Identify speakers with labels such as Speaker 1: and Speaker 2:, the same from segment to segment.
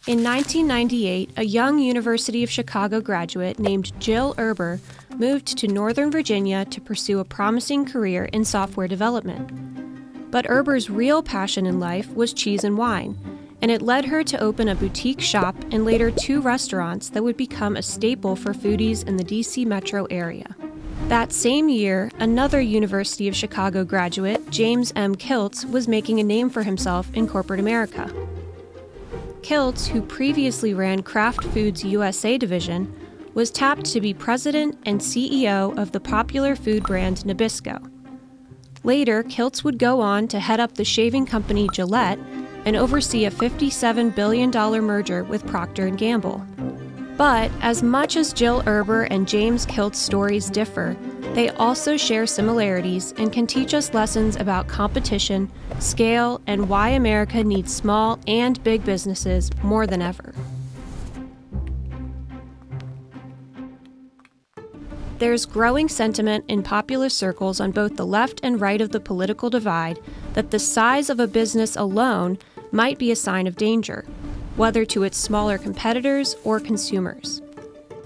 Speaker 1: In 1998, a young University of Chicago graduate named Jill Erber moved to Northern Virginia to pursue a promising career in software development. But Erber's real passion in life was cheese and wine, and it led her to open a boutique shop and later 2 restaurants that would become a staple for foodies in the D.C. metro area. That same year, another University of Chicago graduate, James M. Kiltz, was making a name for himself in corporate America. Kiltz, who previously ran Kraft Foods USA division, was tapped to be president and CEO of the popular food brand Nabisco. Later, Kiltz would go on to head up the shaving company Gillette and oversee a $57 billion merger with Procter & Gamble. But as much as Jill Erber and James Kilt's stories differ, they also share similarities and can teach us lessons about competition, scale, and why America needs small and big businesses more than ever. There's growing sentiment in popular circles on both the left and right of the political divide that the size of a business alone might be a sign of danger, whether to its smaller competitors or consumers.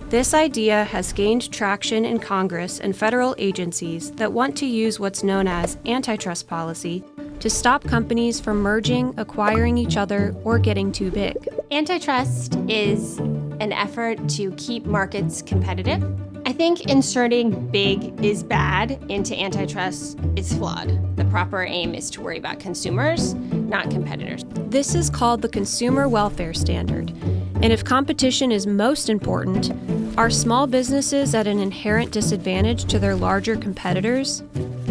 Speaker 1: This idea has gained traction in Congress and federal agencies that want to use what's known as antitrust policy to stop companies from merging, acquiring each other, or getting too big.
Speaker 2: Antitrust is an effort to keep markets competitive. I think inserting big is bad into antitrust is flawed. The proper aim is to worry about consumers, not competitors.
Speaker 1: This is called the Consumer Welfare Standard. And if competition is most important, are small businesses at an inherent disadvantage to their larger competitors?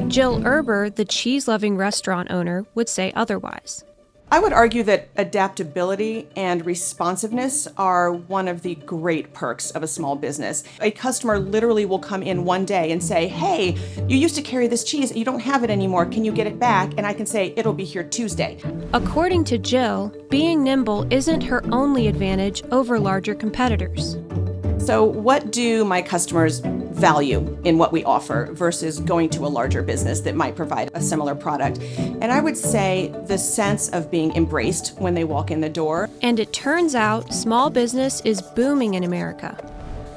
Speaker 1: Jill Erber, the cheese-loving restaurant owner, would say otherwise.
Speaker 3: I would argue that adaptability and responsiveness are one of the great perks of a small business. A customer literally will come in one day and say, hey, you used to carry this cheese, you don't have it anymore, can you get it back? And I can say, it'll be here Tuesday.
Speaker 1: According to Jill, being nimble isn't her only advantage over larger competitors.
Speaker 3: So what do my customers value in what we offer versus going to a larger business that might provide a similar product? And I would say the sense of being embraced when they walk in the door.
Speaker 1: And it turns out small business is booming in America.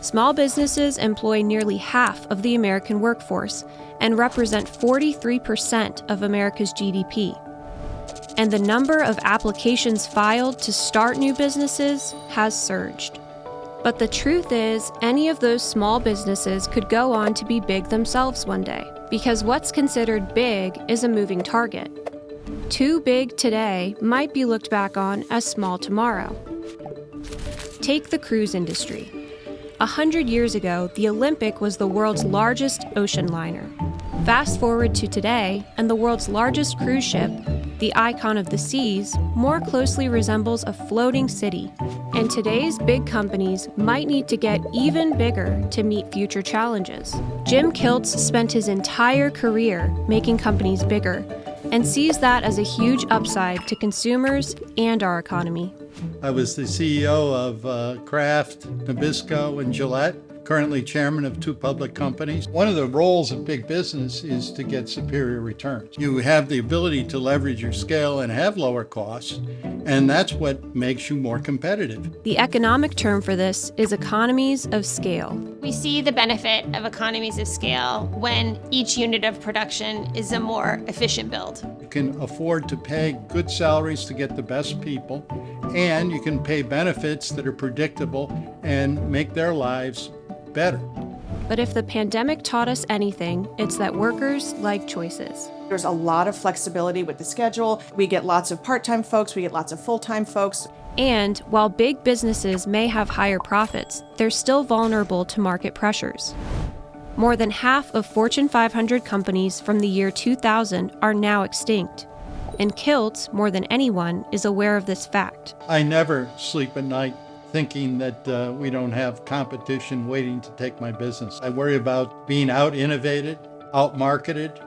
Speaker 1: Small businesses employ nearly half of the American workforce and represent 43% of America's GDP. And the number of applications filed to start new businesses has surged. But the truth is, any of those small businesses could go on to be big themselves one day, because what's considered big is a moving target. Too big today might be looked back on as small tomorrow. Take the cruise industry. 100 years ago, the Olympic was the world's largest ocean liner. Fast forward to today, and the world's largest cruise ship, the icon of the seas, more closely resembles a floating city. And today's big companies might need to get even bigger to meet future challenges. Jim Kiltz spent his entire career making companies bigger and sees that as a huge upside to consumers and our economy.
Speaker 4: I was the CEO of Kraft, Nabisco, and Gillette. Currently chairman of 2 public companies. One of the roles of big business is to get superior returns. You have the ability to leverage your scale and have lower costs, and that's what makes you more competitive.
Speaker 1: The economic term for this is economies of scale.
Speaker 2: We see the benefit of economies of scale when each unit of production is a more efficient build.
Speaker 4: You can afford to pay good salaries to get the best people, and you can pay benefits that are predictable and make their lives better.
Speaker 1: But if the pandemic taught us anything, it's that workers like choices.
Speaker 3: There's a lot of flexibility with the schedule. We get lots of part-time folks, we get lots of full-time folks.
Speaker 1: And while big businesses may have higher profits, they're still vulnerable to market pressures. More than half of Fortune 500 companies from the year 2000 are now extinct. And Kiltz, more than anyone, is aware of this fact.
Speaker 4: I never sleep at night thinking that we don't have competition waiting to take my business. I worry about being out-innovated, out-marketed,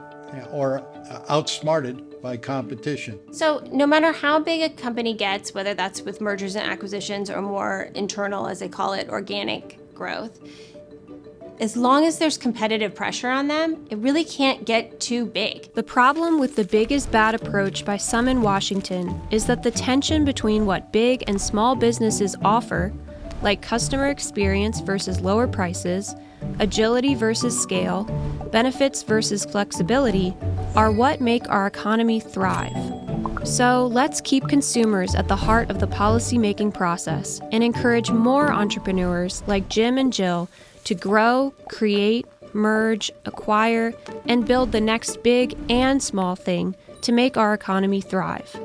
Speaker 4: or outsmarted by competition.
Speaker 2: So no matter how big a company gets, whether that's with mergers and acquisitions or more internal, as they call it, organic growth, as long as there's competitive pressure on them, it really can't get too big.
Speaker 1: The problem with the big is bad approach by some in Washington is that the tension between what big and small businesses offer, like customer experience versus lower prices, agility versus scale, benefits versus flexibility, are what make our economy thrive. So let's keep consumers at the heart of the policy-making process and encourage more entrepreneurs like Jim and Jill to grow, create, merge, acquire, and build the next big and small thing to make our economy thrive.